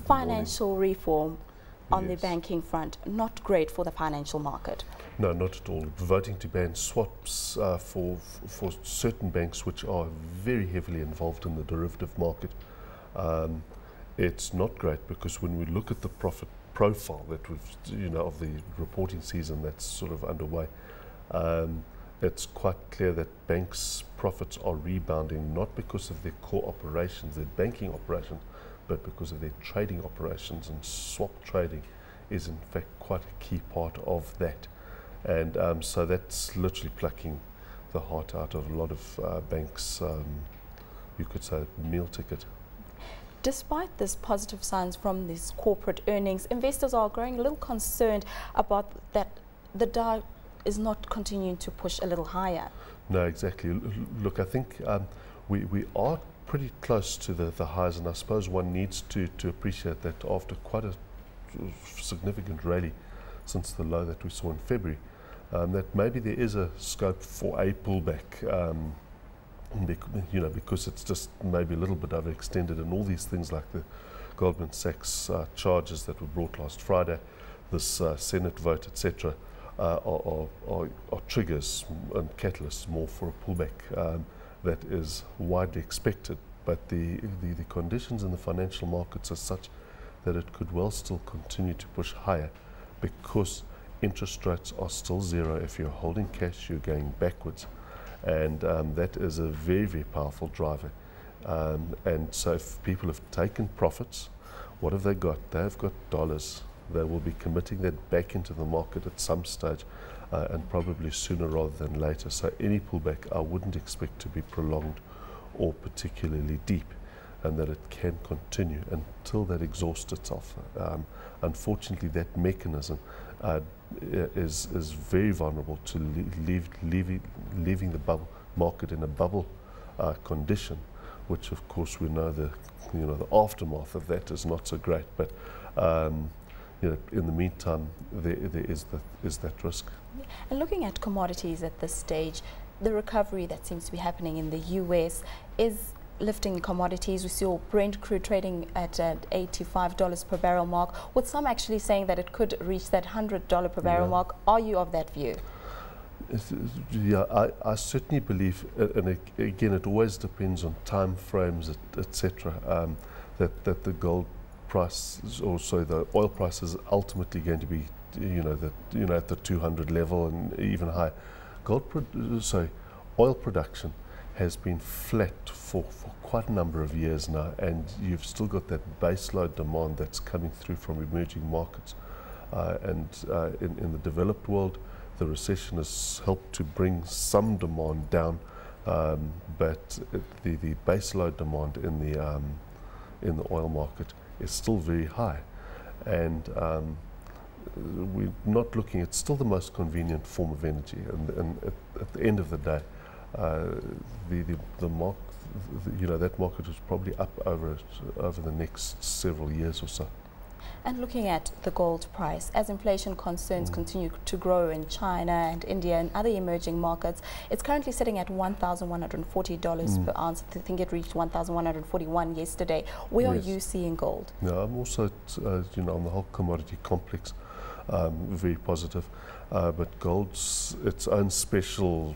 Financial reform on the Yes. banking front, not great for the financial market. No, not at all. Voting to ban swaps for certain banks which are very heavily involved in the derivative market, it's not great, because when we look at the profit profile that we've, of the reporting season that's sort of underway, it's quite clear that banks' profits are rebounding, not because of their core operations, their banking operations, but because of their trading operations, and swap trading is in fact quite a key part of that. And so that's literally plucking the heart out of a lot of banks, you could say, meal ticket. Despite this positive signs from these corporate earnings, investors are growing a little concerned about that the Dow is not continuing to push a little higher. No, exactly. Look, I think we are pretty close to the highs, and I suppose one needs to appreciate that after quite a significant rally since the low that we saw in February, that maybe there is a scope for a pullback, because it's just maybe a little bit overextended, and all these things like the Goldman Sachs charges that were brought last Friday, this Senate vote, etc., are triggers and catalysts more for a pullback that is widely expected. But the conditions in the financial markets are such that it could well still continue to push higher, because interest rates are still zero. If you're holding cash, you're going backwards, and that is a very, very powerful driver. And so if people have taken profits, what have they got? They've got dollars. They will be committing that back into the market at some stage, and probably sooner rather than later. So any pullback I wouldn't expect to be prolonged or particularly deep, and that it can continue until that exhausts itself. Unfortunately, that mechanism is very vulnerable to leaving the bubble market in a bubble condition, which of course we know the aftermath of that is not so great. But in the meantime, there is that risk. And looking at commodities at this stage, the recovery that seems to be happening in the US is lifting commodities. We saw Brent crude trading at an $85 per barrel mark, with some actually saying that it could reach that $100 per barrel mark. Are you of that view? Yeah, I certainly believe, and again, it always depends on time frames, etc., that the gold price, also the oil price, is ultimately going to be, at the 200 level and even higher. Oil production has been flat for quite a number of years now, and you've still got that baseload demand that's coming through from emerging markets. In the developed world, the recession has helped to bring some demand down, but the baseload demand in the oil market is still very high, and we're not looking. It's still the most convenient form of energy, and at the end of the day, that market is probably up over the next several years or so. And looking at the gold price, as inflation concerns continue to grow in China and India and other emerging markets, it's currently sitting at $1,140 per ounce. I think it reached $1,141 yesterday. Where are you seeing gold? Yeah, I'm also, on the whole commodity complex, very positive. But gold's its own special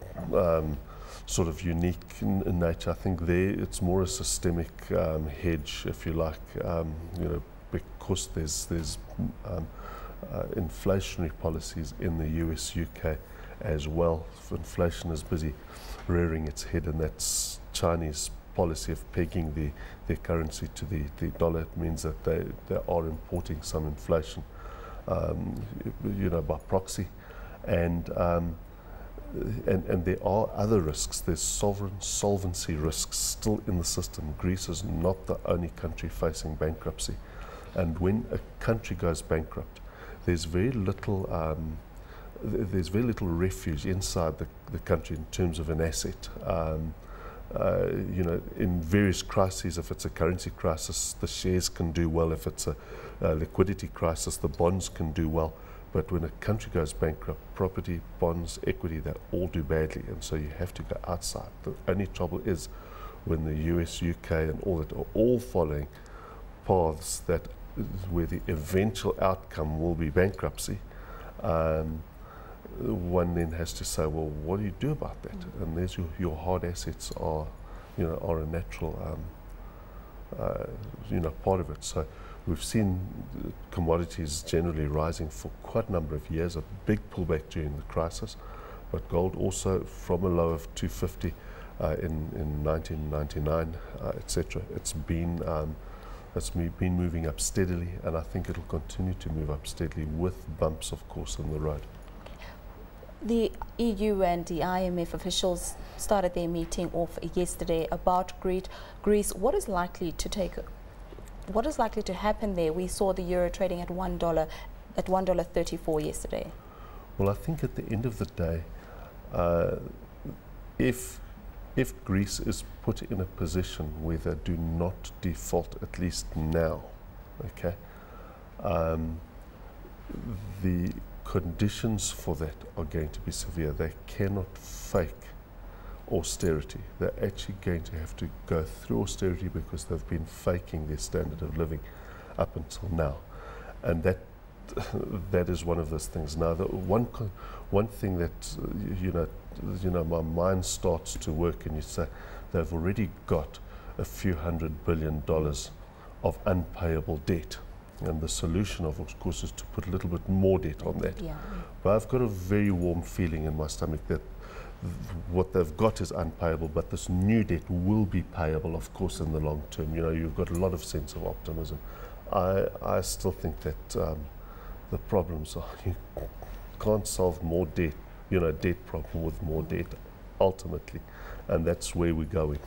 sort of unique in nature. I think it's more a systemic hedge, if you like, because there's inflationary policies in the US, UK as well. Inflation is busy rearing its head, and that's Chinese policy of pegging their currency to the dollar. It means that they are importing some inflation, by proxy, and there are other risks. There's sovereign solvency risks still in the system. Greece is not the only country facing bankruptcy. And when a country goes bankrupt, there's very little refuge inside the country in terms of an asset. In various crises, if it's a currency crisis, the shares can do well. If it's a liquidity crisis, the bonds can do well. But when a country goes bankrupt, property, bonds, equity, they all do badly, and so you have to go outside. The only trouble is when the US, UK and all that are all following paths that the eventual outcome will be bankruptcy, one then has to say, well, what do you do about that? And there's your hard assets are, are a natural, part of it. So we've seen commodities generally rising for quite a number of years, a big pullback during the crisis, but gold also from a low of 250 in 1999, etc. It's been moving up steadily, and I think it'll continue to move up steadily with bumps, of course, in the road. The EU and the IMF officials started their meeting off yesterday about Greece. What is likely to happen there? We saw the euro trading at $1 at $1.34 yesterday. Well, I think at the end of the day, if Greece is put in a position where they do not default, at least now, okay, the conditions for that are going to be severe. They cannot fake austerity. They're actually going to have to go through austerity because they've been faking their standard of living up until now. And that is one of those things. Now, the one thing that, my mind starts to work, and you say they've already got a few $100 billion of unpayable debt. And the solution, of course, is to put a little bit more debt on that. Yeah. But I've got a very warm feeling in my stomach that what they've got is unpayable, but this new debt will be payable, of course, in the long term. You've got a lot of sense of optimism. I still think that the problems are you can't solve more debt, debt problem with more debt, ultimately, and that's where we're going.